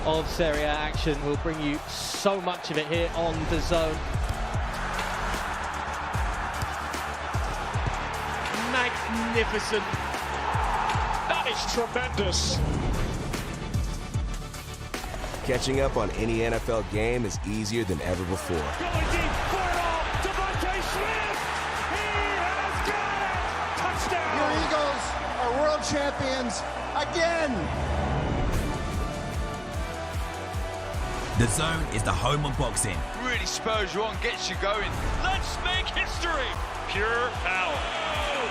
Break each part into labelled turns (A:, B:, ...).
A: of Serie A action. We'll bring you so much of it here on DAZN.
B: Magnificent. That is tremendous.
C: Catching up on any NFL game is easier than ever before.
B: Going deep for it all. Devontae Smith. He has got it. Touchdown.
D: Your Eagles are world champions again.
E: DAZN is the home of boxing.
F: Really spurs you on, gets you going. Let's make history. Pure power. Oh,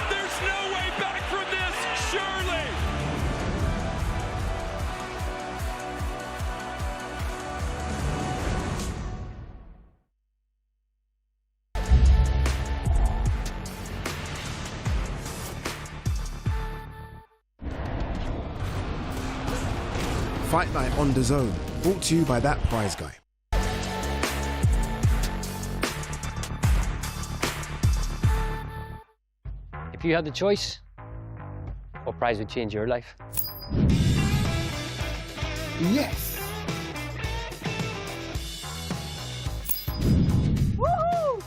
F: there's no way back from this, surely.
G: Fight Night on DAZN, brought to you by That Prize Guy.
H: If you had the choice, what prize would change your life?
G: Yes!
D: Woohoo!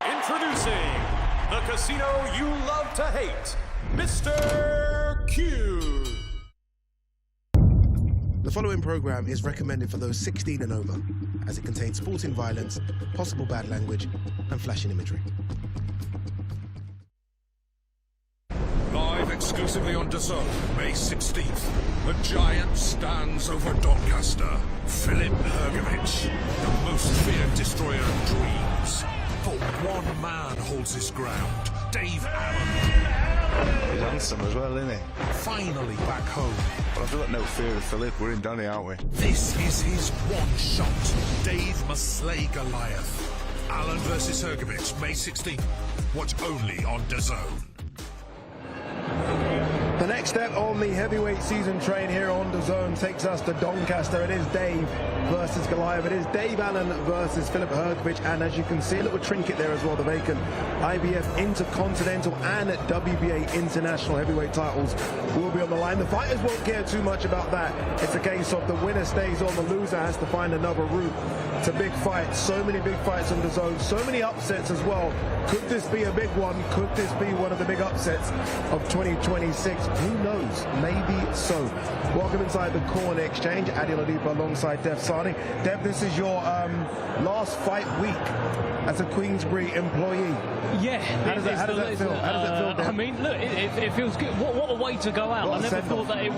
B: Introducing the casino you love to hate, Mr. Q.
G: The following program is recommended for those 16 and over, as it contains sporting violence, possible bad language, and flashing imagery.
I: Live exclusively on DAZN, May 16th. The giant stands over Doncaster. Filip Hrgovic, the most feared destroyer of dreams. But one man holds his ground. Dave Allen.
J: He's handsome as well, isn't he?
I: Finally back home.
J: But I've got no fear of Filip. We're in Danny, aren't we?
I: This is his one shot. Dave must slay Goliath. Allen versus Hrgovic, May 16th. Watch only on DAZN.
K: The next step on the heavyweight season train here on DAZN takes us to Doncaster. It is Dave versus Goliath. It is Dave Allen versus Filip Hrgovic, and as you can see, a little trinket there as well, the vacant IBF Intercontinental and WBA International heavyweight titles will be on the line. The fighters won't care too much about that. It's a case of the winner stays on, the loser has to find another route. It's a big fight. So many big fights on DAZN, so many upsets as well. Could this be a big one? Could this be one of the big upsets of 2026? Who knows? Maybe so. Welcome inside the Corner Exchange. Adi Ladipa alongside Dev Sani. Dev, this is your last fight week as a Queensbury employee.
A: Yeah.
K: How does that feel? How does it feel, Dev?
A: I mean, look, it feels good. What a way to go out. I never thought that it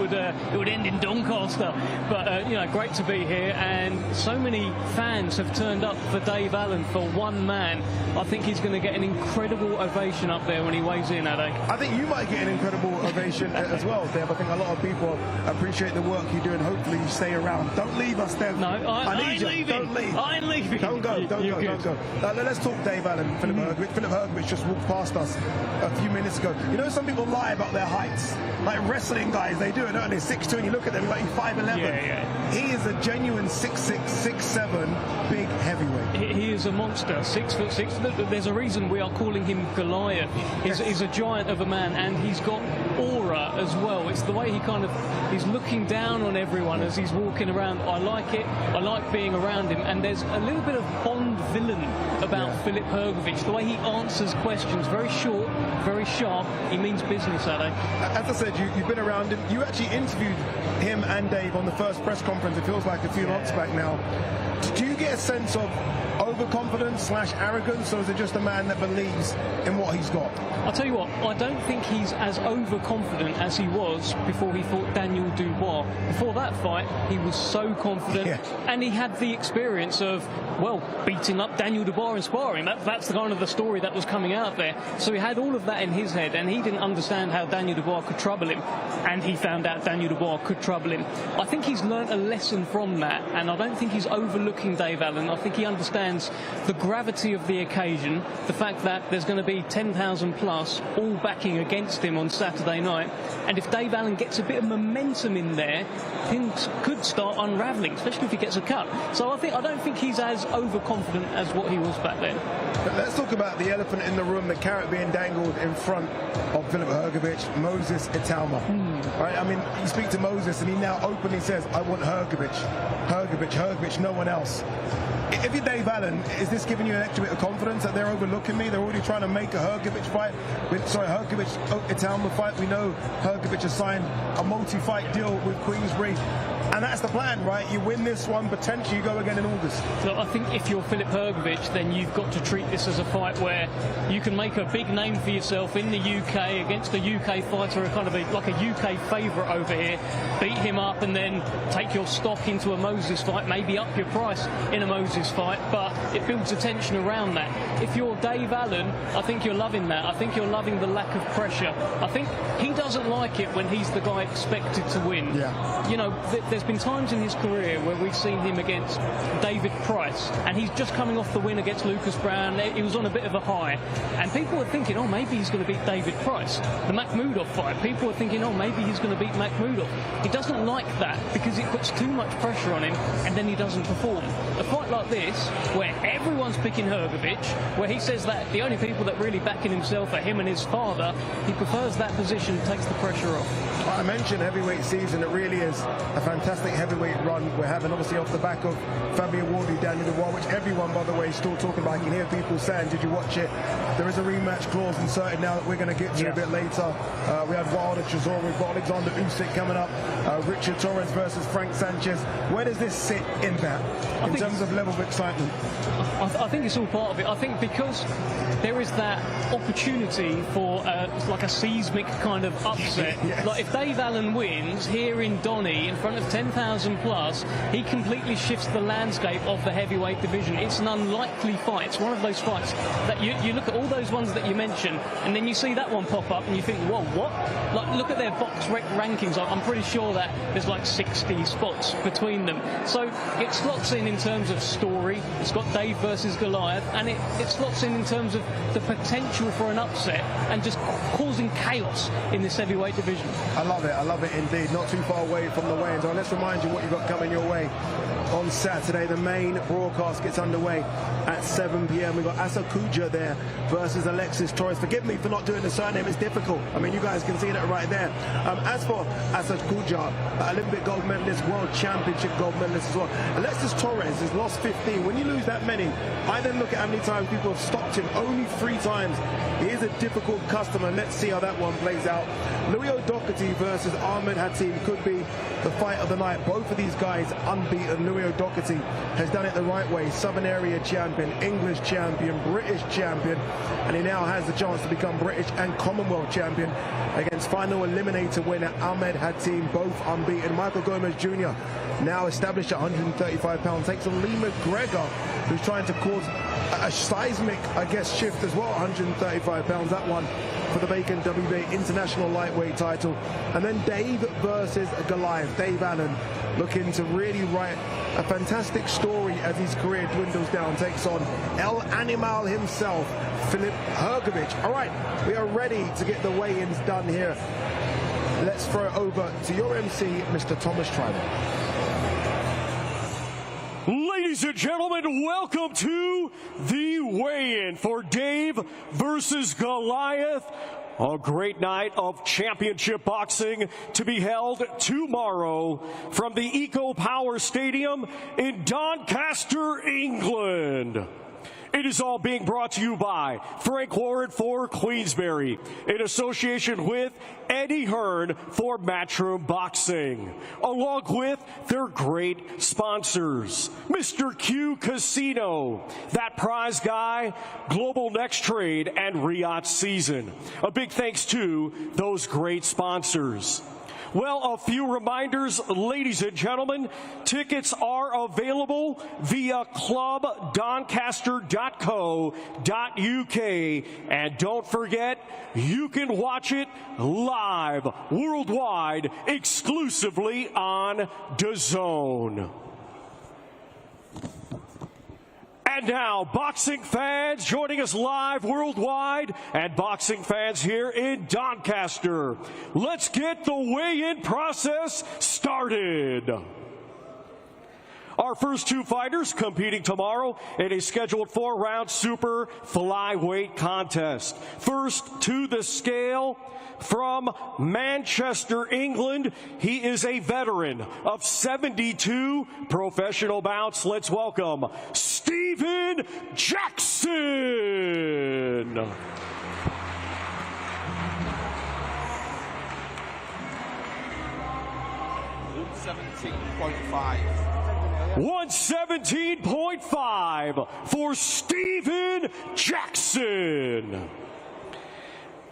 A: would end in Doncaster. But, you know, great to be here. And so many fans have turned up for Dave Allen, for one man. I think he's going to get an incredible ovation up there when he weighs in, Ade.
K: I think you might get an incredible ovation as well, Dev. I think a lot of people appreciate the work you do, and hopefully you stay around. Don't leave us, Dev.
A: No, I need you.
K: Leaving. Don't leave.
A: I ain't leaving.
K: Don't go. Don't go. Let's talk Dave Allen, Filip Hrgovic. Filip Hrgovic just walked past us a few minutes ago. You know, some people lie about their heights. Like wrestling guys, they do it, don't they? 6'2", and you look at them, like 5'11".
A: Yeah.
K: He is a genuine 6'6", 6'7", big heavyweight.
A: He is a monster, 6'6". Look, there's a reason we are calling him Goliath. He's a giant of a man, and he's got aura as well. It's the way he's looking down on everyone as he's walking around. I like it. I like being around him. And there's a little bit of Bond villain about Filip Hrgovic. The way he answers questions, very short, very sharp. He means business, Ade.
K: As I said, you've been around him. You actually interviewed him and Dave on the first press conference. It feels like a few months back now. Do you get a sense of overconfidence / arrogance, or is it just a man that believes in what he's got?
A: I'll tell you what, I don't think he's as overconfident as he was before he fought Daniel Dubois. Before that fight, he was so confident, and he had the experience of, well, beating up Daniel Dubois in sparring. That's the kind of the story that was coming out there. So he had all of that in his head, and he didn't understand how Daniel Dubois could trouble him, and he found out Daniel Dubois could trouble him. I think he's learnt a lesson from that, and I don't think he's overlooking Dave Allen. I think he understands the gravity of the occasion, the fact that there's going to be 10,000 plus all backing against him on Saturday night, and if Dave Allen gets a bit of momentum in there, things could start unravelling, especially if he gets a cut. So I don't think he's as overconfident as what he was back then.
K: But let's talk about the elephant in the room, the carrot being dangled in front of Filip Hrgovic, Moses Italma. Right? I mean, you speak to Moses and he now openly says, I want Hrgovic, Hrgovic, Hrgovic, no one else. If you're Dave Allen, is this giving you an extra bit of confidence that they're overlooking me? They're already trying to make a Hrgovic Italma fight. We know Hrgovic has signed a multi-fight deal with Queensberry. And that's the plan, right? You win this one, potentially you go again in August.
A: So I think if you're Filip Hrgovic, then you've got to treat this as a fight where you can make a big name for yourself in the UK against a UK fighter, like a UK favourite over here, beat him up and then take your stock into a Moses fight, maybe up your price in a Moses fight, but it builds a tension around that. If you're Dave Allen, I think you're loving that. I think you're loving the lack of pressure. I think he doesn't like it when he's the guy expected to win.
K: Yeah.
A: You know, there's been times in his career where we've seen him against David Price, and he's just coming off the win against Lucas Brown. He was on a bit of a high, and people were thinking, oh, maybe he's going to beat David Price. The Makhmudov fight, people were thinking, oh, maybe he's going to beat Makhmudov. He doesn't like that because it puts too much pressure on him, and then he doesn't perform. A fight like this, where everyone's picking Hrgovic, where he says that the only people that really backing himself are him and his father, he prefers that position, takes the pressure off.
K: I mentioned heavyweight season. It really is a fantastic heavyweight run we're having, obviously off the back of Fabio Wardy, Daniel Dubois, which everyone, by the way, is still talking about. I can hear people saying, did you watch it? There is a rematch clause inserted now that we're going to get to a bit later. We have Wilder, Chisora, we've got Alexander Usyk coming up, Richard Torres versus Frank Sanchez. Where does this sit in that, in terms of level of excitement?
A: I think it's all part of it. I think because there is that opportunity for like a seismic kind of upset.
K: Yes.
A: Like if Dave Allen wins here in Donny in front of 10,000 plus, he completely shifts the landscape of the heavyweight division. It's an unlikely fight. It's one of those fights that you look at all those ones that you mentioned, and then you see that one pop up and you think, whoa, what? Like look at their box rankings. I'm pretty sure that there's like 60 spots between them. So it slots in terms of story. It's got Dave versus Goliath, and it slots in terms of the potential for an upset and just causing chaos in this heavyweight division.
K: I love it indeed. Not too far away from the weigh-in. So let's remind you what you've got coming your way on Saturday. The main broadcast gets underway at 7 p.m. We've got Asa Kuja there versus Alexis Torres. Forgive me for not doing the surname, it's difficult. I mean, you guys can see that right there. As for Asa Kuja, Olympic gold medalist, world championship gold medalist as well. Alexis Torres has lost 15. When you lose that many, I then look at how many times people have stopped him. Only 3 times. He is a difficult customer. Let's see how that one plays out. Louis O'Doherty versus Ahmed Hatim could be the fight of the night. Both of these guys unbeaten. Louis O'Doherty has done it the right way. Southern Area champion, English champion, British champion, and he now has the chance to become British and Commonwealth champion against final eliminator winner Ahmed Hatim, both unbeaten. Michael Gomez Jr. now established at 135 pounds, takes on Lee McGregor, who's trying to cause a seismic, I guess, shift as well. 135 pounds, that one for the vacant WBA international lightweight title. And then Dave versus Goliath. Dave Allen looking to really write a fantastic story as his career dwindles down. Takes on El Animal himself, Filip Hrgovic. All right, we are ready to get the weigh-ins done here. Let's throw it over to your MC, Mr. Thomas Tribal.
B: Ladies and gentlemen, welcome to the weigh-in for Dave versus Goliath. A great night of championship boxing to be held tomorrow from the Eco Power Stadium in Doncaster, England. It is all being brought to you by Frank Warren for Queensberry, in association with Eddie Hearn for Matchroom Boxing, along with their great sponsors, Mr. Q Casino, That Prize Guy, Global Next Trade, and Riyadh Season. A big thanks to those great sponsors. Well, a few reminders, ladies and gentlemen. Tickets are available via clubdoncaster.co.uk. And don't forget, you can watch it live, worldwide, exclusively on DAZN. And now, boxing fans joining us live worldwide and boxing fans here in Doncaster. Let's get the weigh-in process started. Our first two fighters competing tomorrow in a scheduled 4-round super flyweight contest. First to the scale from Manchester, England. He is a veteran of 72 professional bouts. Let's welcome Stephen Jackson. 117.5 for Stephen Jackson.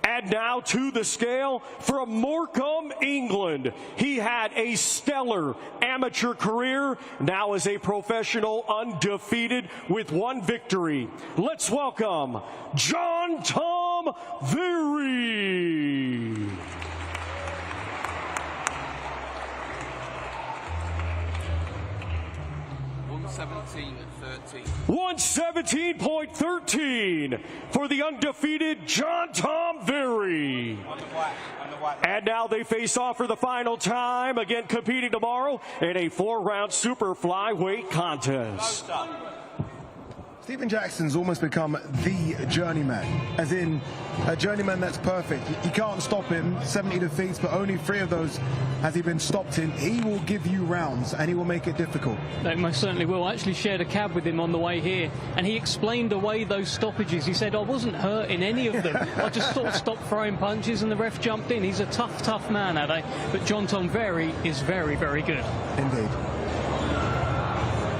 B: And now to the scale from Morecambe, England. He had a stellar amateur career, now is a professional, undefeated with 1 victory. Let's welcome John Tom Very. 117.13 for the undefeated John Tom Very. And now they face off for the final time, again competing tomorrow in a 4-round super flyweight contest.
K: Stephen Jackson's almost become the journeyman, as in a journeyman that's perfect. You can't stop him, 70 defeats, but only 3 of those has he been stopped in. He will give you rounds, and he will make it difficult.
A: They most certainly will. I actually shared a cab with him on the way here, and he explained away those stoppages. He said, I wasn't hurt in any of them. I just sort of stopped throwing punches, and the ref jumped in. He's a tough man, Ade. But John Tom Very is very, very good.
K: Indeed.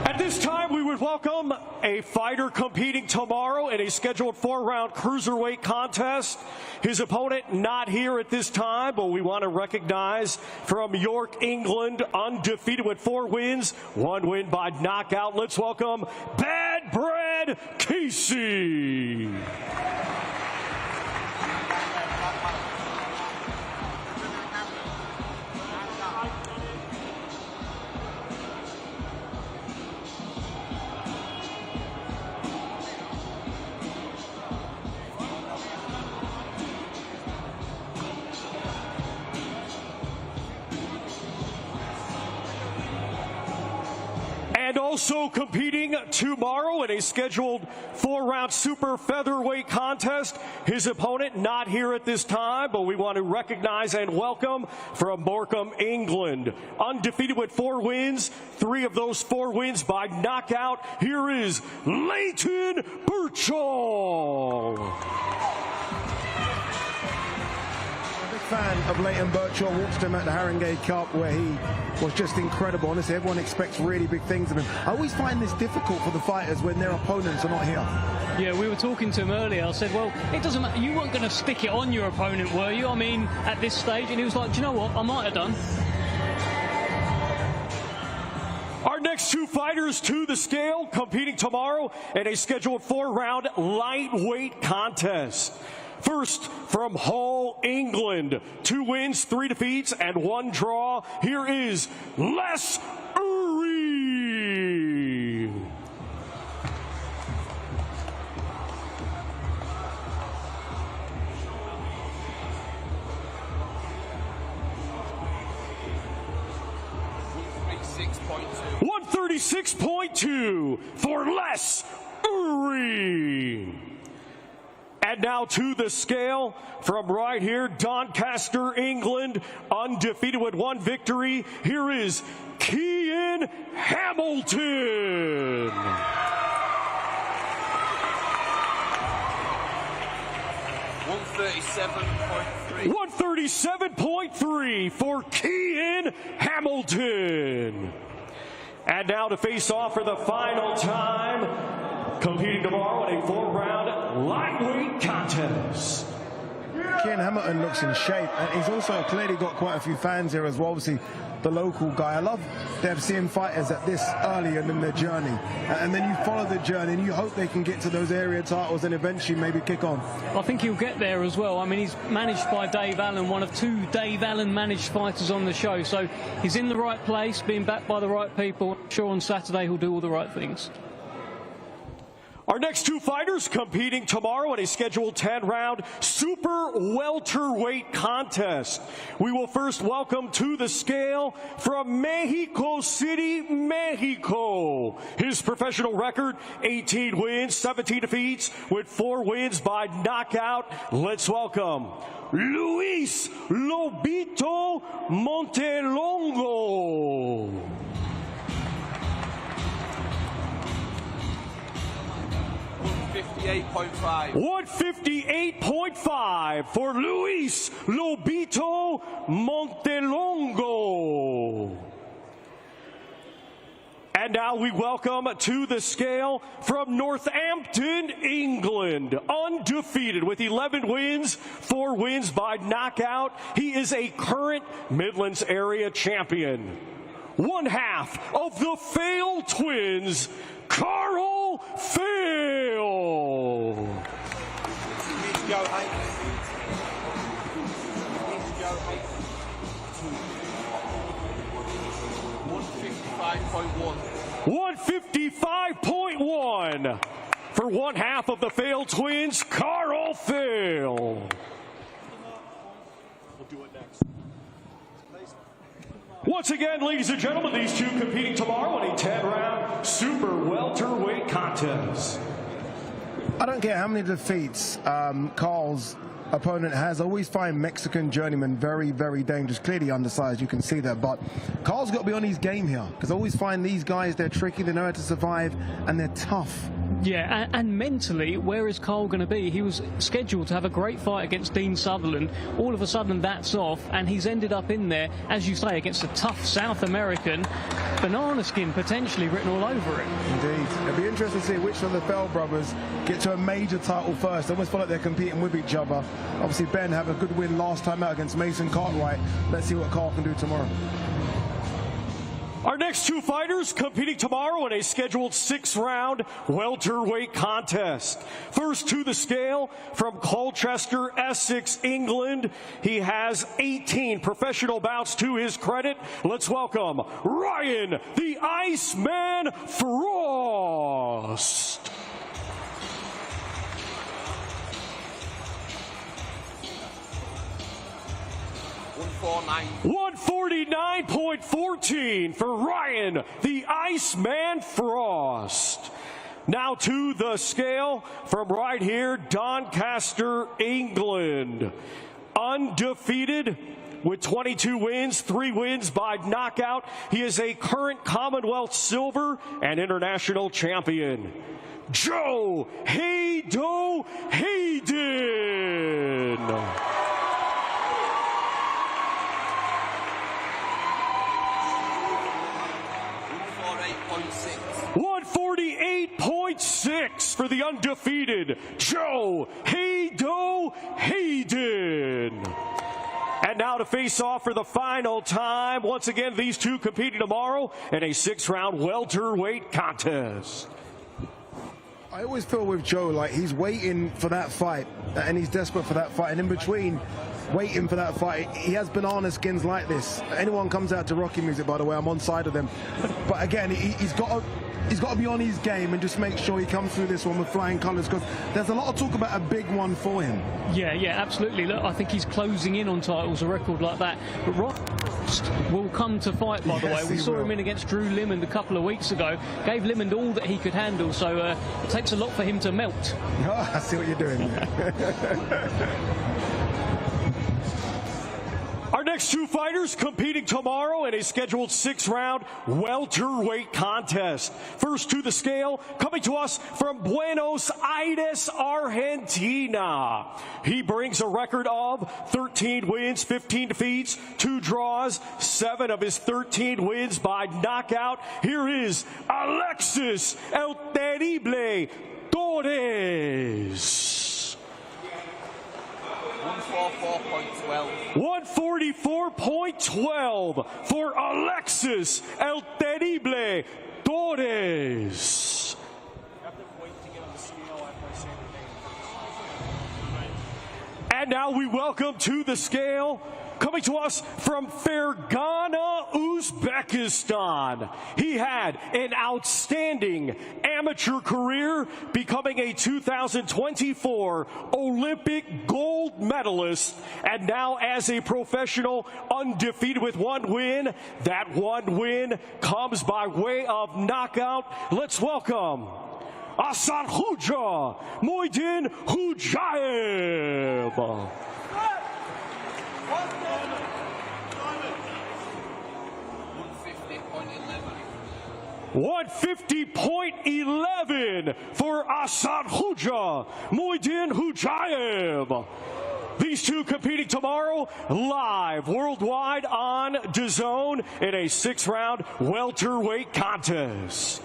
B: At this time, we would welcome a fighter competing tomorrow in a scheduled 4-round cruiserweight contest. His opponent not here at this time, but we want to recognize from York, England, undefeated with 4 wins, 1 win by knockout. Let's welcome Bad Brad Casey. And also competing tomorrow in a scheduled 4-round super featherweight contest. His opponent not here at this time, but we want to recognize and welcome from Morecambe, England. Undefeated with 4 wins, 3 of those 4 wins by knockout. Here is Leighton Birchall.
K: Fan of Leighton Birchall, watched him at the Haringey Cup where he was just incredible. Honestly, everyone expects really big things of him. I always find this difficult for the fighters when their opponents are not here.
A: Yeah, we were talking to him earlier. I said, well, it doesn't matter. You weren't going to stick it on your opponent, were you? I mean, at this stage. And he was like, do you know what? I might have done.
B: Our next 2 fighters to the scale competing tomorrow in a scheduled 4-round lightweight contest. First, from Hull, England, 2 wins, 3 defeats, and 1 draw. Here is Les Uri. $136.2 for Les Uri. And now to the scale from right here, Doncaster, England, undefeated with 1 victory. Here is Kean Hamilton. 137.3 for Kean Hamilton. And now to face off for the final time, competing tomorrow in a 4-round lightweight contest.
K: Kian Hamilton looks in shape, and he's also clearly got quite a few fans here as well. Obviously, the local guy. I love seeing fighters at this early in their journey, and then you follow the journey and you hope they can get to those area titles and eventually maybe kick on.
A: I think he'll get there as well. I mean, he's managed by Dave Allen, one of 2 Dave Allen managed fighters on the show, so he's in the right place, being backed by the right people. I'm sure on Saturday he'll do all the right things.
B: Our next 2 fighters competing tomorrow in a scheduled 10-round super welterweight contest. We will first welcome to the scale from Mexico City, Mexico. His professional record, 18 wins, 17 defeats, with 4 wins by knockout. Let's welcome Luis Lobito Montelongo. 158.5 for Luis Lobito Montelongo. And now we welcome to the scale from Northampton, England, undefeated with 11 wins, 4 wins by knockout. He is a current Midlands area champion. One half of the Fail twins, Carl Fail. 155.1 for one half of the Fail twins, Carl Fail. We'll do it next. Once again, ladies and gentlemen, these 2 competing tomorrow in a 10-round super welterweight contest.
K: I don't care how many defeats Carl's opponent has. I always find Mexican journeyman very, very dangerous. Clearly undersized, you can see that. But Carl's got to be on his game here, because I always find these guys, they're tricky, they know how to survive, and they're tough.
A: Yeah, and mentally, where is Carl going to be? He was scheduled to have a great fight against Dean Sutherland. All of a sudden, that's off, and he's ended up in there, as you say, against a tough South American. Banana skin potentially written all over it.
K: Indeed. It'll be interesting to see which of the Fell brothers get to a major title first. They almost feel like they're competing with each other. Obviously, Ben had a good win last time out against Mason Cartwright. Let's see what Carl can do tomorrow.
B: Our next 2 fighters competing tomorrow in a scheduled 6-round welterweight contest. First to the scale from Colchester, Essex, England. He has 18 professional bouts to his credit. Let's welcome Ryan the Iceman Frost. 149.14 for Ryan the Iceman Frost. Now to the scale from right here, Doncaster, England. Undefeated with 22 wins, 3 wins by knockout. He is a current Commonwealth silver and international champion. Joe Haydo Hayden. 148.6 for the undefeated Joe Haydo Hayden. And now to face off for the final time. Once again, these 2 competing tomorrow in a 6-round welterweight contest.
K: I always feel with Joe like he's waiting for that fight, and he's desperate for that fight. And in between waiting for that fight, he has banana skins like this. Anyone comes out to Rocky music, by the way, I'm on side of them. But again, he's got to be on his game and just make sure he comes through this one with flying colours, because there's a lot of talk about a big one for him. Yeah, absolutely. Look, I think he's closing in on titles, a record like that. But Ross will come to fight, by the way. We saw him in against Drew Limond a couple of weeks ago. Gave Limond all that he could handle, so it takes a lot for him to melt. Oh, I see what you're doing there.
B: Our next 2 fighters competing tomorrow in a scheduled 6-round welterweight contest. First to the scale, coming to us from Buenos Aires, Argentina. He brings a record of 13 wins, 15 defeats, 2 draws, 7 of his 13 wins by knockout. Here is Alexis El Terrible Torres.
F: 144.12.
B: 144.12 for Alexis El Terrible Torres. And now we welcome to the scale, coming to us from Fergana, Uzbekistan. He had an outstanding amateur career, becoming a 2024 Olympic gold medalist, and now as a professional, undefeated with one win. That one win comes by way of knockout. Let's welcome Asad Huja Muhyiddin Hujayev. 150.11 for Asad Huja Muhyiddin Hujayev. These two competing tomorrow live worldwide on DAZN in a 6-round welterweight contest.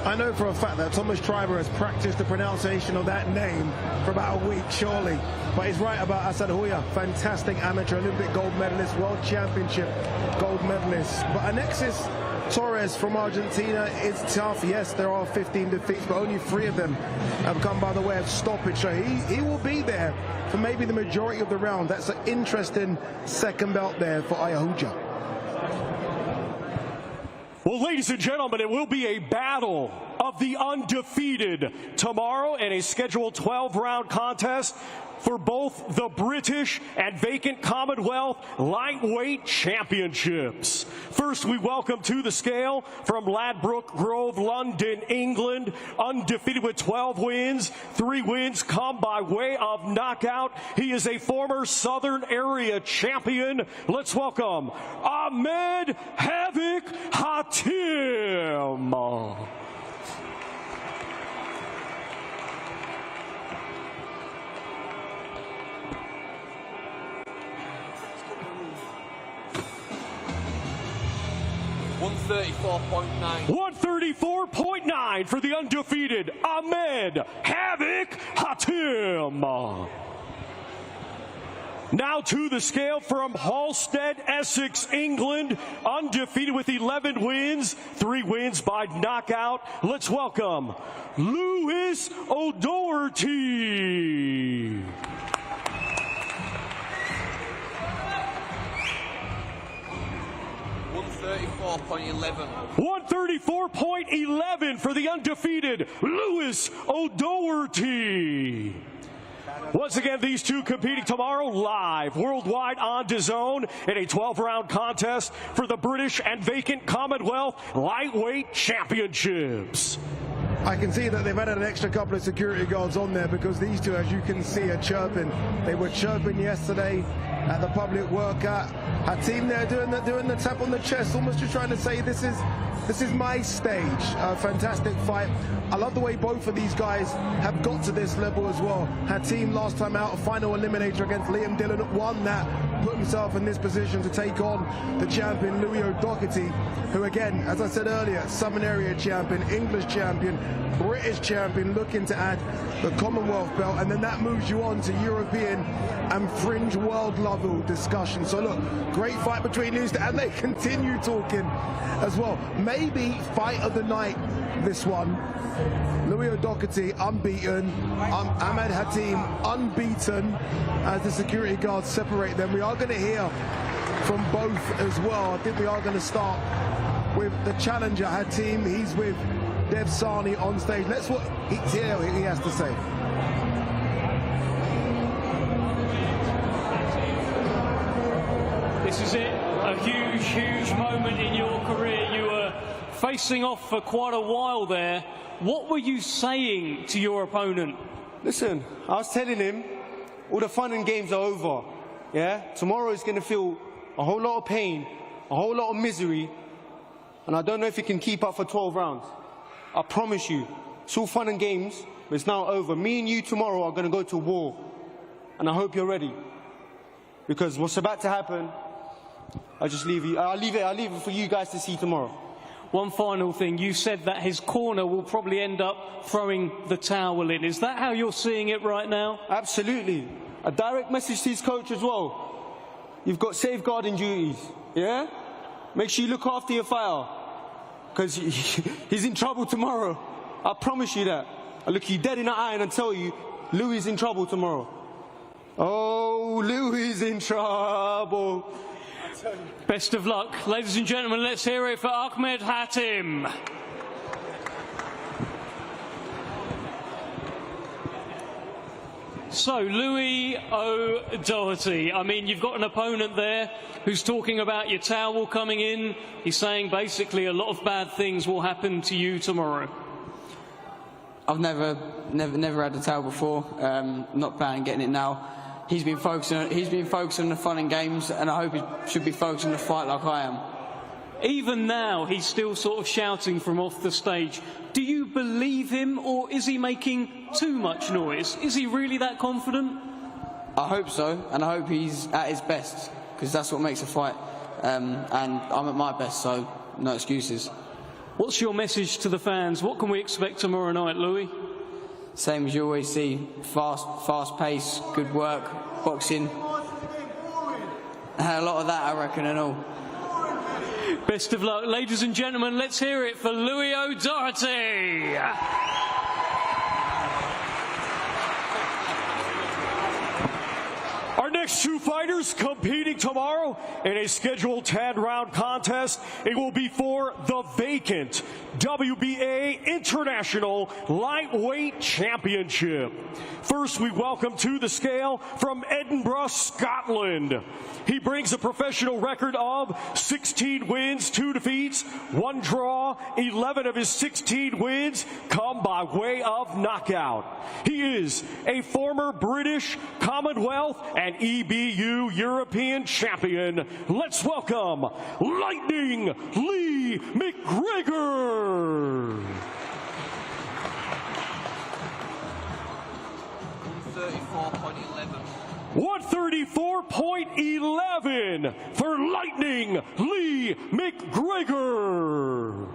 K: I know for a fact that Thomas Triber has practiced the pronunciation of that name for about a week, surely. But he's right about Asad Huja, fantastic amateur Olympic gold medalist, world championship gold medalist. But Alexis Torres from Argentina is tough. Yes, there are 15 defeats, but only 3 of them have come by the way of stoppage. So he will be there for maybe the majority of the round. That's an interesting second belt there for Ayahuja.
B: Well, ladies and gentlemen, it will be a battle of the undefeated tomorrow in a scheduled 12-round contest for both the British and vacant Commonwealth lightweight championships. First, we welcome to the scale from Ladbroke Grove, London, England, undefeated with 12 wins. 3 wins come by way of knockout. He is a former Southern Area champion. Let's welcome Ahmed Havoc Hatim.
F: 134.9.
B: 134.9 for the undefeated Ahmed Havoc Hatim. Now to the scale from Halstead, Essex, England, undefeated with 11 wins, 3 wins by knockout. Let's welcome Lewis O'Doherty.
F: 134.11.
B: 134.11 for the undefeated Lewis O'Doherty. Once again, these two competing tomorrow live worldwide on DAZN in a 12-round contest for the British and vacant Commonwealth lightweight championships.
K: I can see that they've added an extra couple of security guards on there because these two, as you can see, are chirping. They were chirping yesterday at the public workout. Our team there doing the tap on the chest, almost just trying to say this is my stage. A fantastic fight. I love the way both of these guys have got to this level as well. Our team last time out, a final eliminator against Liam Dillon, won that, put himself in this position to take on the champion Louis O'Doherty, who again, as I said earlier, Southern Area champion, English champion, British champion, looking to add the Commonwealth belt, and then that moves you on to European and fringe world level discussion. So look, great fight between these two, and they continue talking as well. Maybe fight of the night, this one. Louis O'Doherty unbeaten, Ahmed Hatim unbeaten, as the security guards separate them. We are going to hear from both as well. I think we are going to start with the challenger Hatim. He's with Dev Sani on stage. Let's hear what he has to say.
A: This is it, a huge, huge moment in your career. You were facing off for quite a while there. What were you saying to your opponent?
L: Listen, I was telling him all the fun and games are over. Yeah? Tomorrow is going to feel a whole lot of pain, a whole lot of misery, and I don't know if he can keep up for 12 rounds. I promise you, it's all fun and games, but it's now over. Me and you tomorrow are going to go to war, and I hope you're ready. Because what's about to happen, I'll leave it for you guys to see tomorrow.
A: One final thing, you said that his corner will probably end up throwing the towel in. Is that how you're seeing it right now?
L: Absolutely. a direct message to his coach as well. You've got safeguarding duties, yeah? Make sure you look after your fighter, because he's in trouble tomorrow. I promise you that. I look you dead in the eye and I tell you, Louis is in trouble tomorrow. Oh, Louis is in trouble.
A: Best of luck. Ladies and gentlemen, let's hear it for Ahmed Hatim. So, Louis O'Doherty, I mean, you've got an opponent there who's talking about your towel coming in. He's saying basically a lot of bad things will happen to you tomorrow.
M: I've never had a towel before. Not planning on getting it now. He's been focusing on the fun and games, and I hope he should be focused on the fight like I am.
A: Even now, he's still sort of shouting from off the stage. Do you believe him, or is he making too much noise? Is he really that confident?
M: I hope so, and I hope he's at his best, because that's what makes a fight. And I'm at my best, so no excuses.
A: What's your message to the fans? What can we expect tomorrow night, Louis?
M: Same as you always see, fast pace, good work, boxing. A lot of that, I reckon, and all.
A: Best of luck. Ladies and gentlemen, let's hear it for Louis O'Doherty.
B: Our next two fighters competing tomorrow in a scheduled 10-round contest. It will be for the vacant WBA International Lightweight Championship. First, we welcome to the scale from Edinburgh, Scotland. He brings a professional record of 16 wins, 2 defeats, 1 draw. 11 of his 16 wins come by way of knockout. He is a former British, Commonwealth, and EBU European champion. Let's welcome Lightning Lee McGregor. 134.11 for Lightning Lee McGregor.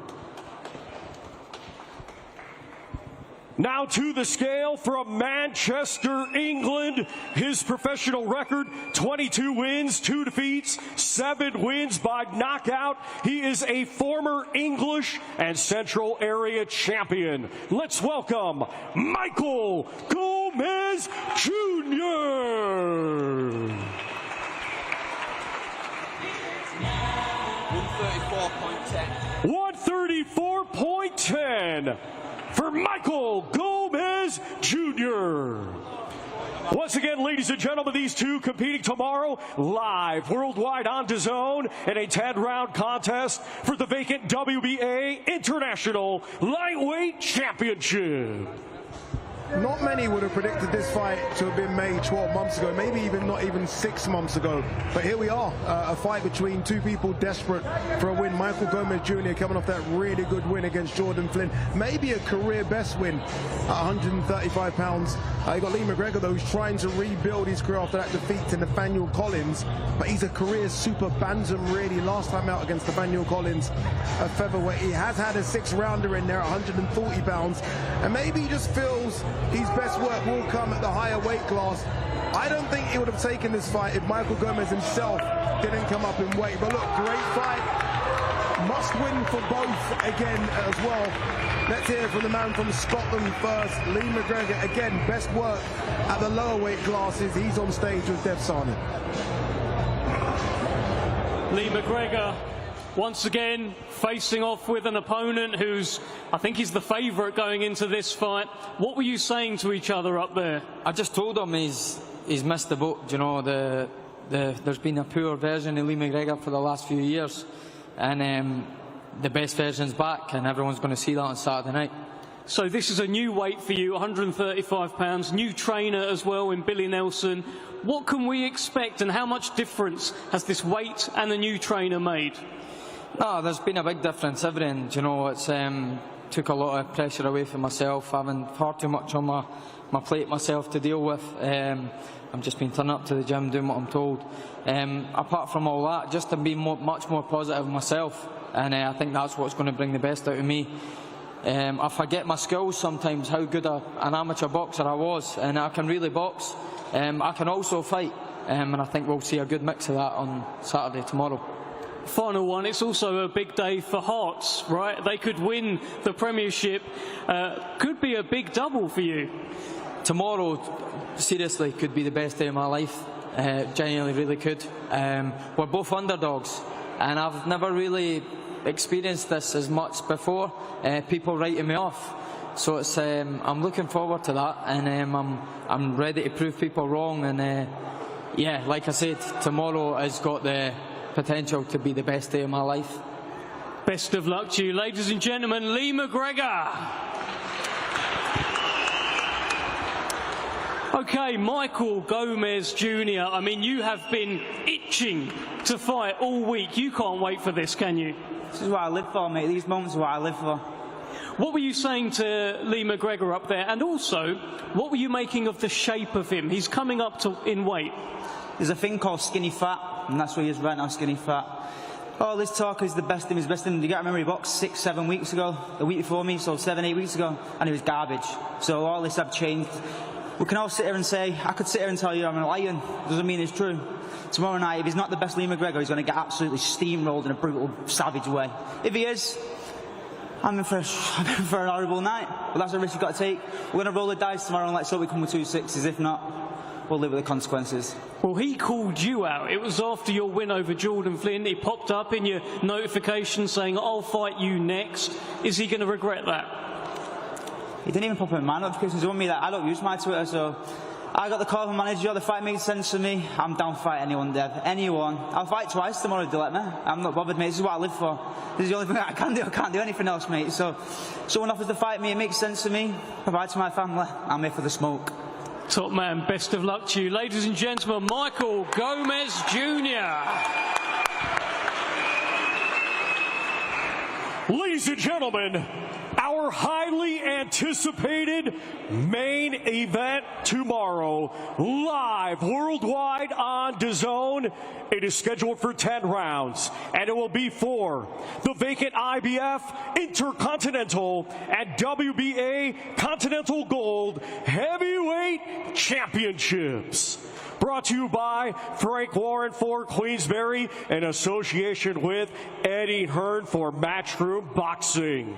B: Now to the scale from Manchester, England. His professional record, 22 wins, 2 defeats, 7 wins by knockout. He is a former English and Central Area champion. Let's welcome Michael Gomez Jr. 134.10 for Michael Gomez Jr. Once again, ladies and gentlemen, these two competing tomorrow live worldwide on DAZN in a 10-round contest for the vacant WBA International Lightweight Championship.
K: Not many would have predicted this fight to have been made 12 months ago, maybe not even 6 months ago. But here we are, a fight between two people desperate for a win. Michael Gomez Jr. coming off that really good win against Jordan Flynn. Maybe a career best win at 135 pounds. You got Lee McGregor, though, who's trying to rebuild his career after that defeat to Nathaniel Collins. But he's a career super bantam, really. Last time out against Nathaniel Collins, a featherweight. He has had a 6-rounder in there at 140 pounds. And maybe he just feels his best work will come at the higher weight class. I don't think he would have taken this fight if Michael Gomez himself didn't come up in weight. But look, great fight. Must win for both again as well. Let's hear from the man from Scotland first, Lee McGregor. Again, best work at the lower weight classes. He's on stage with DAZN.
A: Lee McGregor, once again, facing off with an opponent who's, I think he's the favourite going into this fight. What were you saying to each other up there?
N: I just told him he's missed the boat. You know, there's been a poor version of Lee McGregor for the last few years, and the best version's back, and everyone's going to see that on Saturday night.
A: So this is a new weight for you, 135 pounds, new trainer as well in Billy Nelson. What can we expect, and how much difference has this weight and the new trainer made?
N: No, there's been a big difference. Everything, you know, it's took a lot of pressure away from myself, having far too much on my plate myself to deal with. I'm just been turning up to the gym, doing what I'm told. Apart from all that, just to be much more positive myself, and I think that's what's going to bring the best out of me. I forget my skills sometimes, how good an amateur boxer I was, and I can really box. I can also fight, and I think we'll see a good mix of that on Saturday tomorrow.
A: Final one, it's also a big day for Hearts, right? They could win the Premiership, could be a big double for you.
N: Tomorrow, seriously, could be the best day of my life. Genuinely, really could. We're both underdogs, and I've never really experienced this as much before. People writing me off, so it's I'm looking forward to that, and I'm ready to prove people wrong. And yeah, like I said, tomorrow has got the potential to be the best day of my life.
A: Best of luck to you, ladies and gentlemen. Lee McGregor. Okay, Michael Gomez Jr. I mean, you have been itching to fight all week. You can't wait for this, can you?
O: This is what I live for, mate. These moments are what I live for.
A: What were you saying to Lee McGregor up there? And also, what were you making of the shape of him? He's coming up in weight.
O: There's a thing called skinny fat, and that's what he is right now, skinny fat. Oh, this talker is the best in his best in. You got to remember he boxed 6-7 weeks ago, the week before me, so 7-8 weeks ago, and he was garbage. So all this have changed. We can all sit here and say, I could sit here and tell you I'm a lion. Doesn't mean it's true. Tomorrow night, if he's not the best Lee McGregor, he's going to get absolutely steamrolled in a brutal, savage way. If he is, I'm in for an horrible night. But that's a risk you've got to take. We're going to roll the dice tomorrow and let's hope we come with 2 6s. If not, we'll live with the consequences.
A: Well, he called you out. It was after your win over Jordan Flynn. He popped up in your notification saying, I'll fight you next. Is he going to regret that?
O: He didn't even pop in my notifications. He wanted me that. I don't use my Twitter, so I got the call from the manager. The fight made sense for me. I'm down to fight anyone, Dev. Anyone. I'll fight twice tomorrow if they let me. I'm not bothered, mate. This is what I live for. This is the only thing I can do. I can't do anything else, mate. So someone offers to fight me. It makes sense to me. Provide to my family. I'm here for the smoke.
A: Top man, best of luck to you. Ladies and gentlemen, Michael Gomez Jr.
B: Ladies and gentlemen, our highly anticipated main event tomorrow, live worldwide on DAZN. It is scheduled for 10 rounds, and it will be for the vacant IBF Intercontinental and WBA Continental Gold Heavyweight Championships. Brought to you by Frank Warren for Queensberry in association with Eddie Hearn for Matchroom Boxing.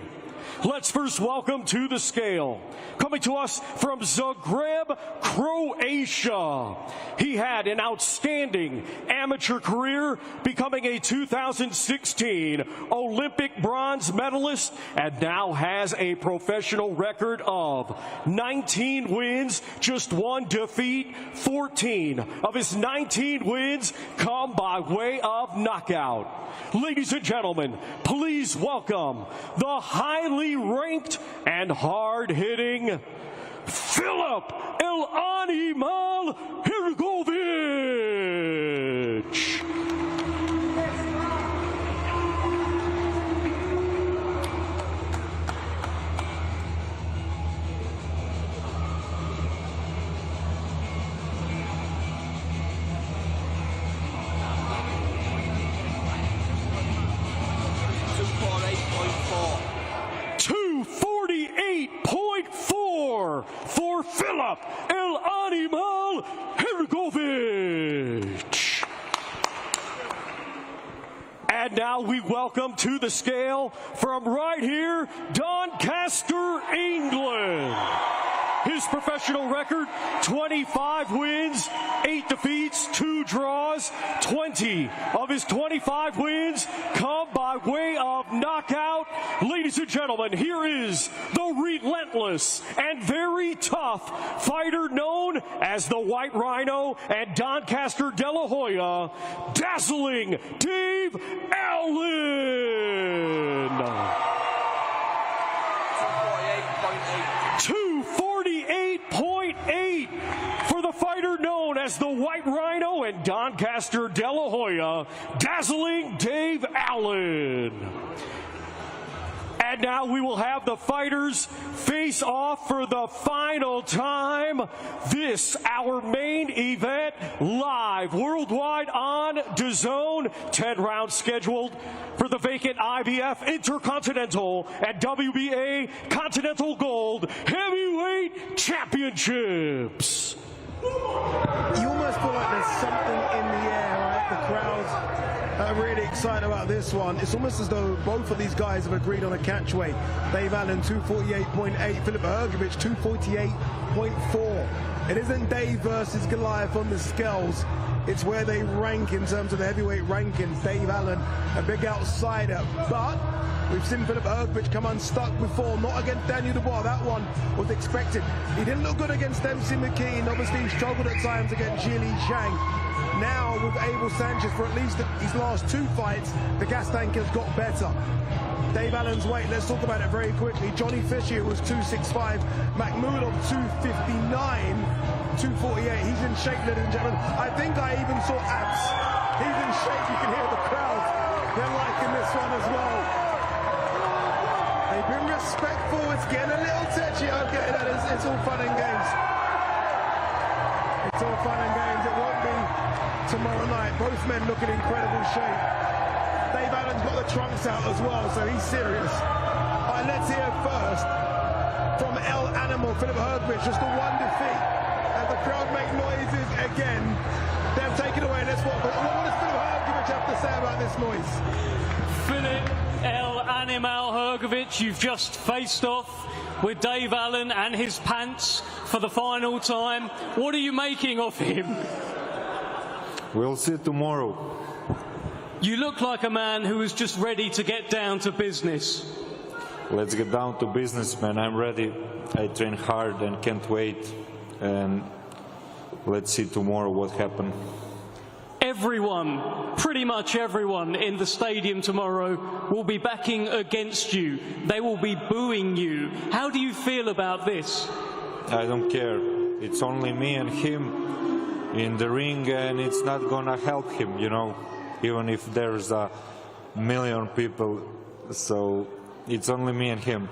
B: Let's first welcome to the scale, coming to us from Zagreb, Croatia. He had an outstanding amateur career, becoming a 2016 Olympic bronze medalist, and now has a professional record of 19 wins, just 1 defeat. 14 of his 19 wins come by way of knockout. Ladies and gentlemen, please welcome the highly ranked and hard-hitting Filip El Animal Hrgovic. For Filip El Animal Hrgovic. And now we welcome to the scale from right here, Doncaster, England. His professional record, 25 wins, 8 defeats, 2 draws. 20 of his 25 wins come by way of knockout. Ladies and gentlemen, here is the relentless and very tough fighter known as the White Rhino and Doncaster De La Hoya, dazzling Dave Allen. 248.8 for the fighter known as the White Rhino and Doncaster De La Hoya, dazzling Dave Allen. And now we will have the fighters face off for the final time. This, our main event, live worldwide on DAZN. 10 rounds scheduled for the vacant IBF Intercontinental and WBA Continental Gold Heavyweight Championships.
K: You almost feel like there's something in the air, right? The crowds are really excited about this one. It's almost as though both of these guys have agreed on a catch weight. Dave Allen 248.8, Filip Hrgovic 248.4. It isn't Dave versus Goliath on the scales. It's where they rank in terms of the heavyweight rankings. Dave Allen, a big outsider, but we've seen Filip Hrgovic come unstuck before, not against Daniel Dubois. That one was expected. He didn't look good against MC McKean. Obviously, he struggled at times against Jili Zhang. Now, with Abel Sanchez, for at least his last 2 fights, the gas tank has got better. Dave Allen's weight, let's talk about it very quickly. Johnny Fisher was 265, Makhmudov 259, 248. He's in shape, ladies and gentlemen. I think I even saw abs. He's in shape. You can hear the crowd. They're liking this one as well. They've been respectful. It's getting a little touchy. Okay, it's all fun and games. It's all fun and games. It won't be tomorrow night. Both men look in incredible shape. Dave Allen's got the trunks out as well, so he's serious. All right, let's hear first from El Animal, Filip Hrgovic, just the 1 defeat. As the crowd make noises again, they'll take it away. Let's watch. What does Filip Hrgovic have to say about this noise?
A: Filip El Animal Hrgovic, you've just faced off with Dave Allen and his pants for the final time. What are you making of him?
P: We'll see tomorrow.
A: You look like a man who is just ready to get down to business.
P: Let's get down to business, man. I'm ready. I train hard and can't wait. And let's see tomorrow what happens.
A: Everyone, pretty much everyone in the stadium tomorrow will be backing against you. They will be booing you. How do you feel about this?
P: I don't care. It's only me and him in the ring, and it's not gonna help him, you know, even if there's a million people. So it's only me and him.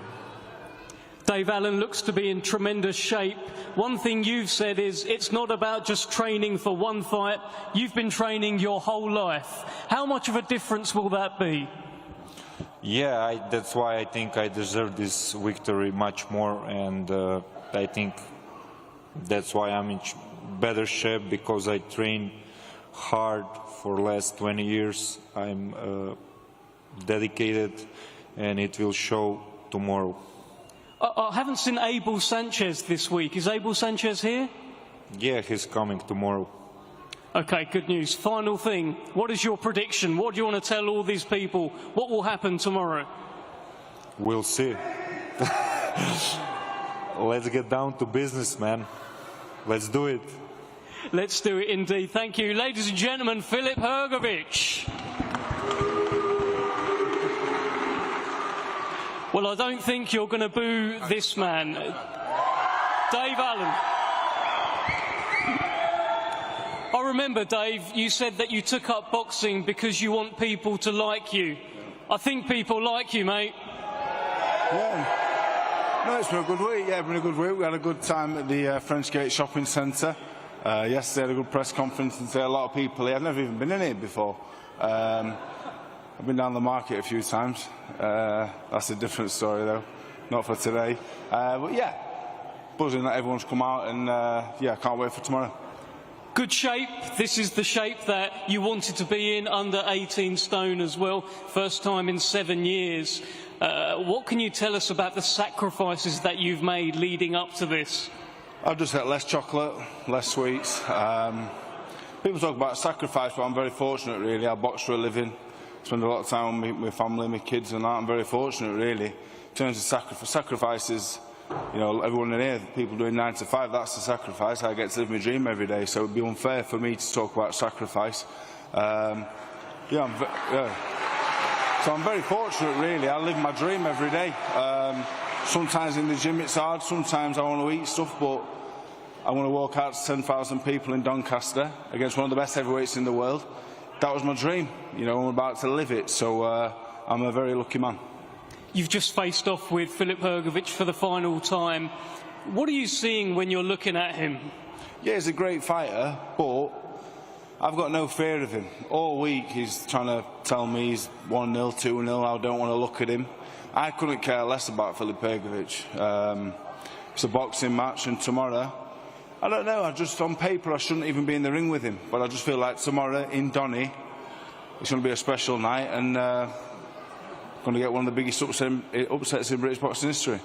A: Dave Allen looks to be in tremendous shape. One thing you've said is it's not about just training for one fight. You've been training your whole life. How much of a difference will that be?
P: Yeah, that's why I think I deserve this victory much more, and I think that's why I'm in better shape, because I train hard for the last 20 years. I'm dedicated, and it will show tomorrow.
A: I haven't seen Abel Sanchez this week. Is Abel Sanchez here?
P: Yeah, he's coming tomorrow.
A: Okay, good news. Final thing, what is your prediction? What do you want to tell all these people? What will happen tomorrow?
P: We'll see. Let's get down to business, man. Let's do it.
A: Let's do it indeed. Thank you. Ladies and gentlemen, Filip Hrgovic. Well, I don't think you're going to boo this man. Dave Allen. I remember, Dave, you said that you took up boxing because you want people to like you. I think people like you, mate.
J: Yeah. No, it's been a good week. Yeah, it's been a good week. We had a good time at the French Gate Shopping Centre. Yesterday I had a good press conference and a lot of people here. I've never even been in here before. I've been down the market a few times. That's a different story, though. Not for today. But yeah, buzzing that everyone's come out, and yeah, I can't wait for tomorrow.
A: Good shape. This is the shape that you wanted to be in, under 18 stone as well. First time in 7 years. What can you tell us about the sacrifices that you've made leading up to this?
J: I've just had less chocolate, less sweets. People talk about sacrifice, but I'm very fortunate, really. I box for a living. Spend a lot of time with my family, my kids and that. I'm very fortunate, really. In terms of sacrifices, you know, everyone in here, people doing 9 to 5, that's a sacrifice. I get to live my dream every day, so it would be unfair for me to talk about sacrifice. So I'm very fortunate, really. I live my dream every day. Sometimes in the gym it's hard, sometimes I want to eat stuff, but I want to walk out to 10,000 people in Doncaster against one of the best heavyweights in the world. That was my dream, you know, I'm about to live it, so I'm a very lucky man.
A: You've just faced off with Filip Hrgovic for the final time. What are you seeing when you're looking at him?
J: Yeah, he's a great fighter, but I've got no fear of him. All week he's trying to tell me he's 1-0, 2-0, I don't want to look at him. I couldn't care less about Filip Hrgovic. It's a boxing match, and tomorrow I don't know. On paper, I shouldn't even be in the ring with him. But I just feel like tomorrow in Donny, it's going to be a special night, and going to get one of the biggest upsets in British boxing history.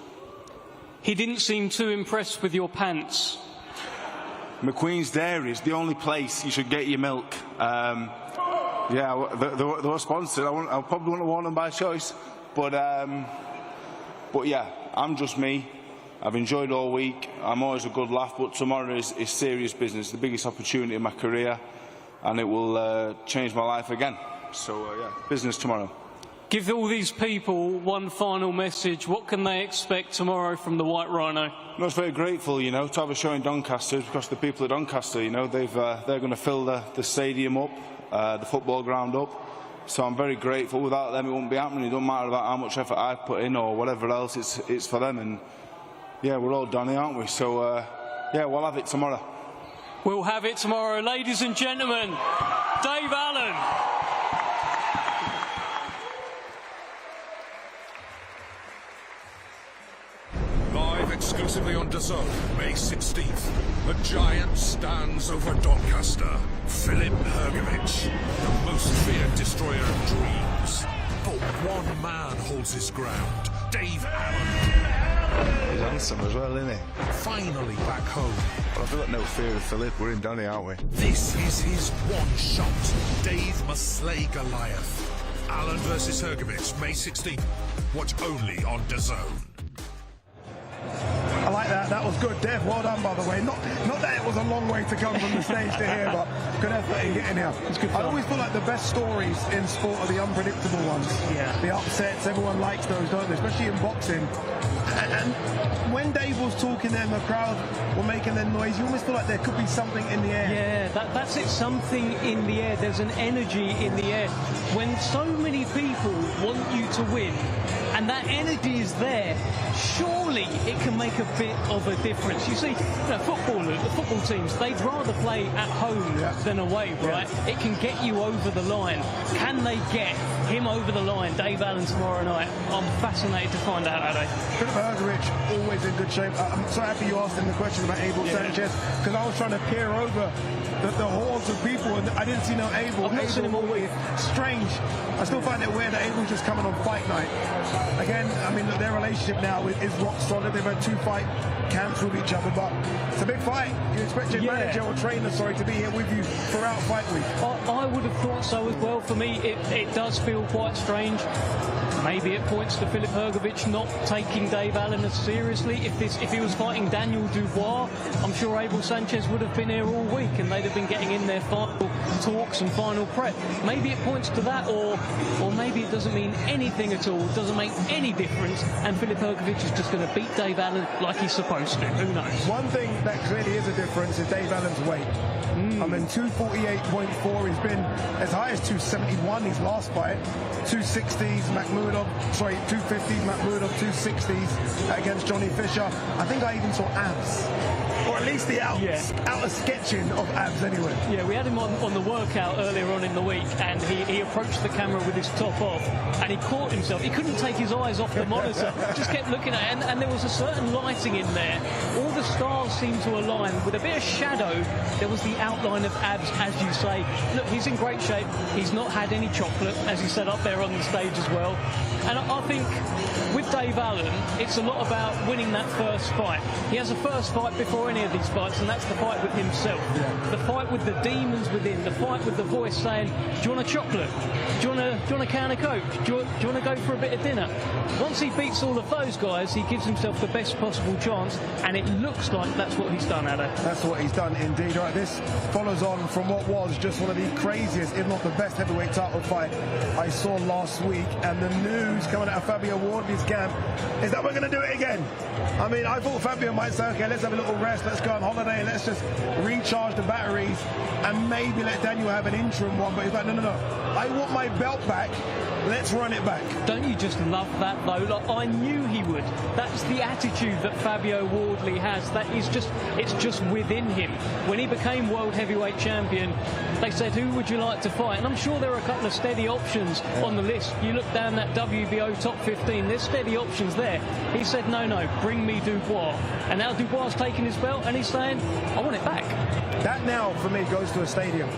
A: He didn't seem too impressed with your pants.
J: McQueen's Dairy is the only place you should get your milk. Yeah, they were sponsored. I probably wouldn't have worn them by choice, but yeah, I'm just me. I've enjoyed all week. I'm always a good laugh, but tomorrow is serious business, the biggest opportunity in my career, and it will change my life again. So yeah, business tomorrow.
A: Give all these people one final message. What can they expect tomorrow from the White Rhino?
J: I was very grateful, to have a show in Doncaster, because the people at Doncaster, they're going to fill the stadium up, the football ground up. So I'm very grateful. Without them, it wouldn't be happening. It don't matter about how much effort I've put in or whatever else. It's for them, and yeah, we're all Donny, aren't we? So yeah, we'll have it tomorrow.
A: We'll have it tomorrow, ladies and gentlemen. Dave Allen.
I: Exclusively on DAZN, May 16th. A giant stands over Doncaster. Filip Hrgovic, the most feared destroyer of dreams. But one man holds his ground. Dave Allen.
Q: He's handsome as well, isn't he?
I: Finally back home.
Q: Well, I've got no fear of Filip. We're in Donny, aren't we?
I: This is his one shot. Dave must slay Goliath. Allen versus Hrgovic, May 16th. Watch only on DAZN.
K: I like that. That was good, Dev. Well done, by the way. Not that it was a long way to come from the stage to here, but good effort in getting here. I always feel like the best stories in sport are the unpredictable ones.
A: Yeah.
K: The upsets, everyone likes those, don't they? Especially in boxing. And when Dave was talking there and the crowd were making their noise, you almost feel like there could be something in the air.
A: Yeah, that's it, something in the air. There's an energy in the air. When so many people want you to win, and that energy is there, surely it can make a bit of a difference. You see, football teams, they'd rather play at home than away, right? Yeah. It can get you over the line. Can they get him over the line, Dave Allen, tomorrow night? I'm fascinated to find out, Ade.
K: Filip Hrgovic, always in good shape. I'm so happy you asked him the question about Abel Sanchez, because I was trying to peer over the hordes of people, and I didn't see no Abel.
A: I've not seen him all week.
K: Strange. I still find it weird that Abel's just coming on fight night. Again, I mean, look, their relationship now is rock solid. They've had 2 fight camps with each other, but it's a big fight. You expect your manager or trainer, to be here with you throughout fight week.
A: I would have thought so as well. For me, it does feel quite strange. Maybe it points to Filip Hrgovic not taking Dave Allen as seriously. If he was fighting Daniel Dubois, I'm sure Abel Sanchez would have been here all week and they'd have been getting in their final talks and final prep. Maybe it points to that, or maybe it doesn't mean anything at all, doesn't make any difference, and Filip Hrgovic is just going to beat Dave Allen like he's supposed to. Who knows?
K: One thing that clearly is a difference is Dave Allen's weight. I mean, 248.4. He's been as high as 271 his last fight. 260s, 250s, Makhmudov 260s against Johnny Fisher. I think I even saw abs. Or at least the outer sketching of abs anyway.
A: Yeah, we had him on the workout earlier on in the week, and he approached the camera with his top off, and he caught himself. He couldn't take his eyes off the monitor, just kept looking at it, and there was a certain lighting in there. All the stars seemed to align. With a bit of shadow, there was the outline of abs, as you say. Look, he's in great shape. He's not had any chocolate, as he said up there on the stage as well. And I think with Dave Allen, it's a lot about winning that first fight. He has a first fight before any of these fights, and that's the fight with himself. The fight with the demons within, the fight with the voice saying, do you want a chocolate? Do you want a can of Coke? Do you want to go for a bit of dinner? Once he beats all of those guys, he gives himself the best possible chance, and it looks like that's what he's done, Ade.
K: That's what he's done indeed. Right, this follows on from what was just one of the craziest, if not the best heavyweight title fight I saw last week, and the news coming out of Fabio Wardley's camp is that we're going to do it again. I mean, I thought Fabio might say, okay, let's have a little rest, let's go on holiday, let's just recharge the batteries and maybe let Daniel have an interim one, but he's like, no, I want my belt back let's run it back.
A: Don't you just love that, though? Like, I knew he would. That's the attitude that Fabio Wardley has. It's just within him. When he became World Heavyweight Champion, they said, who would you like to fight? And I'm sure there are a couple of steady options on the list. You look down that WBO top 15, there's steady options there. He said, no, bring me Dubois. And now Dubois has taken his belt and he's saying, I want it back.
K: That now, for me, goes to a stadium.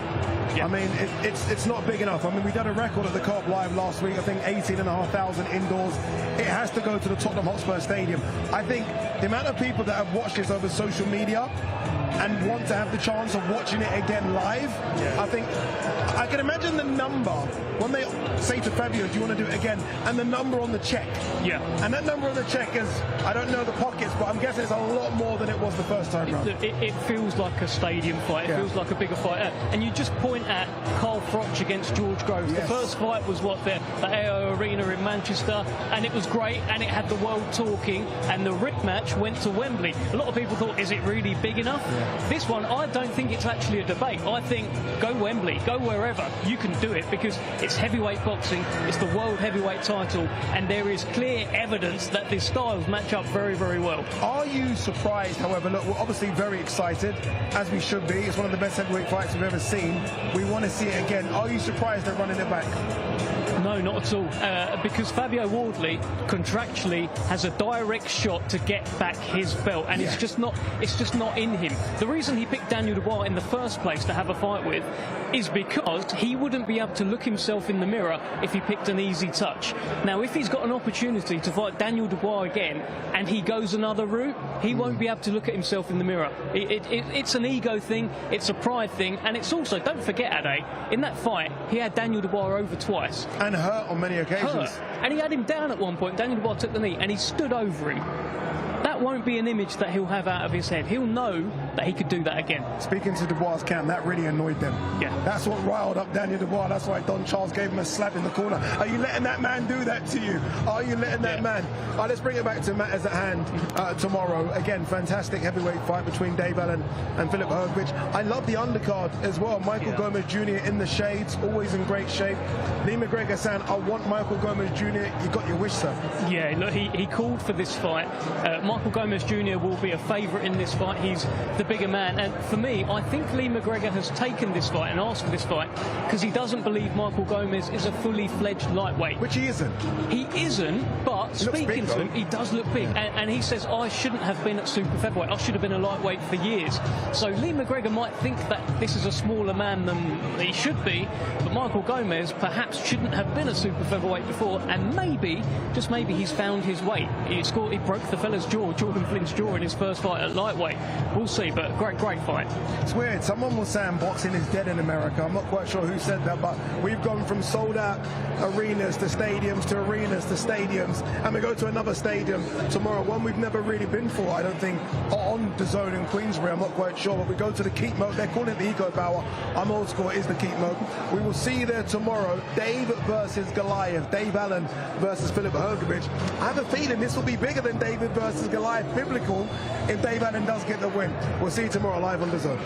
K: Yeah. I mean, it's not big enough. I mean, we did a record at the Co-op Live last week, I think 18,500 indoors. It has to go to the Tottenham Hotspur Stadium. I think the amount of people that have watched this over social media and want to have the chance of watching it again live, I think, I can imagine the number when they say to Fabio, do you want to do it again? And the number on the check. Yeah. And that number on the check is, I don't know the pockets, but I'm guessing it's a lot more than it was the first time round.
A: It feels like a stadium fight. It feels like a bigger fight. And you just point at Carl Froch against George Groves. Yes. The first fight was the AO Arena in Manchester, and it was great, and it had the world talking, and the rematch went to Wembley. A lot of people thought, is it really big enough? Yeah. This one, I don't think it's actually a debate. I think, go Wembley, go wherever. You can do it because it's heavyweight boxing, it's the world heavyweight title, and there is clear evidence that these styles match up very, very well.
K: Are you surprised, however, look, we're obviously very excited, as we should be. It's one of the best heavyweight fights we've ever seen. We want to see it again. Are you surprised they're running it back?
A: No, not at all, because Fabio Wardley contractually has a direct shot to get back his belt, and it's just not in him. The reason he picked Daniel Dubois in the first place to have a fight with is because he wouldn't be able to look himself in the mirror if he picked an easy touch. Now, if he's got an opportunity to fight Daniel Dubois again and he goes another route, he won't be able to look at himself in the mirror. It's an ego thing, it's a pride thing, and it's also, don't forget, Ade, in that fight, he had Daniel Dubois over twice.
K: And hurt on many occasions.
A: And he had him down at one point. Daniel Dubois took the knee and he stood over him. That won't be an image that he'll have out of his head. He'll know that he could do that again.
K: Speaking to Dubois' camp, that really annoyed them. Yeah. That's what riled up Daniel Dubois. That's why Don Charles gave him a slap in the corner. Are you letting that man do that to you? Are you letting that man? Let's bring it back to matters at hand tomorrow. Again, fantastic heavyweight fight between Dave Allen and Filip Hrgovic. I love the undercard as well. Michael Gomez Jr. in the shades, always in great shape. Lee McGregor saying, I want Michael Gomez Jr. You got your wish, sir. Yeah,
A: look, he called for this fight. Michael Gomez Jr. will be a favourite in this fight. He's the bigger man. And for me, I think Lee McGregor has taken this fight and asked for this fight because he doesn't believe Michael Gomez is a fully fledged lightweight.
K: Which he isn't.
A: He isn't, but speaking to him, he does look big. And he says, I shouldn't have been at super featherweight. I should have been a lightweight for years. So Lee McGregor might think that this is a smaller man than he should be, but Michael Gomez perhaps shouldn't have been a super featherweight before, and maybe, just maybe, he's found his weight. He broke the fella's jaw, Jordan Flynn's jaw, in his first fight at lightweight. We'll see, but great fight.
K: It's weird. Someone was saying boxing is dead in America. I'm not quite sure who said that, but we've gone from sold out arenas to stadiums to arenas to stadiums, and we go to another stadium tomorrow, one we've never really been for, I don't think, on DAZN in Queensbury. I'm not quite sure, but we go to the Keep Mode. They're calling it the Eco Power. I'm old school, it is the Keep Mode. We will see you there tomorrow. Dave versus Goliath. Dave Allen versus Filip Hrgovic. I have a feeling this will be bigger than David versus Goliath. Biblical if Dave Allen does get the win. We'll see you tomorrow live on DAZN.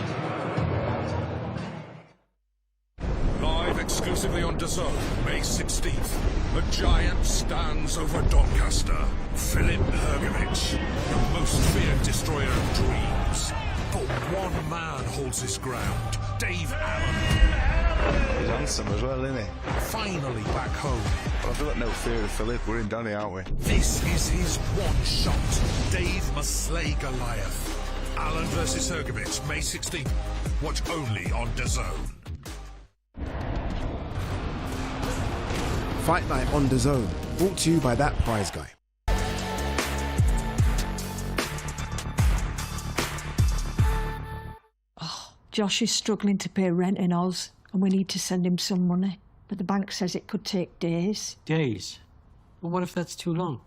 I: Live exclusively on DAZN, May 16th. The giant stands over Doncaster. Filip Hrgovic, the most feared destroyer of dreams. But one man holds his ground. Dave Allen.
Q: He's handsome as well, isn't he?
I: Finally back home.
Q: Well, I've got no fear of Filip. We're in Donny, aren't we?
I: This is his one shot. Dave must slay Goliath. Allen versus Hrgovic, May 16th. Watch only on DAZN.
G: Fight Night on DAZN, brought to you by That Prize Guy.
R: Josh is struggling to pay rent in Oz, and we need to send him some money. But the bank says it could take days.
S: Days? Well, what if that's too long?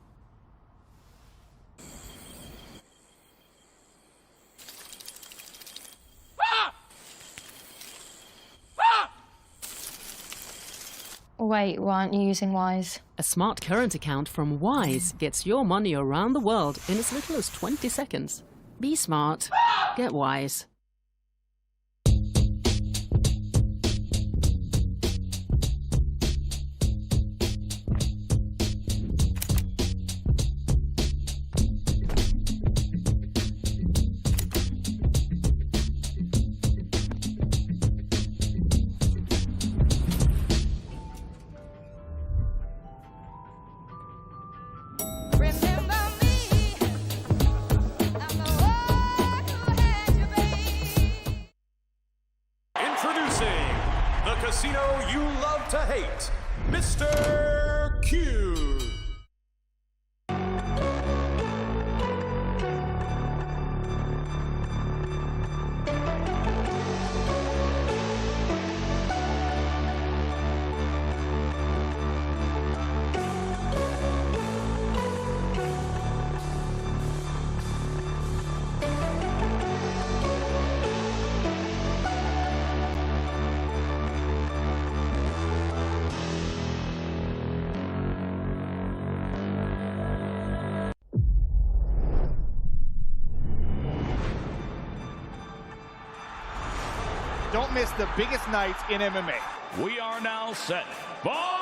T: Wait, why aren't you using Wise?
U: A smart current account from Wise gets your money around the world in as little as 20 seconds. Be smart. Get Wise.
C: casino you love to hate, Mr. Q.
V: Don't miss the biggest nights in MMA.
C: We are now set. Ball!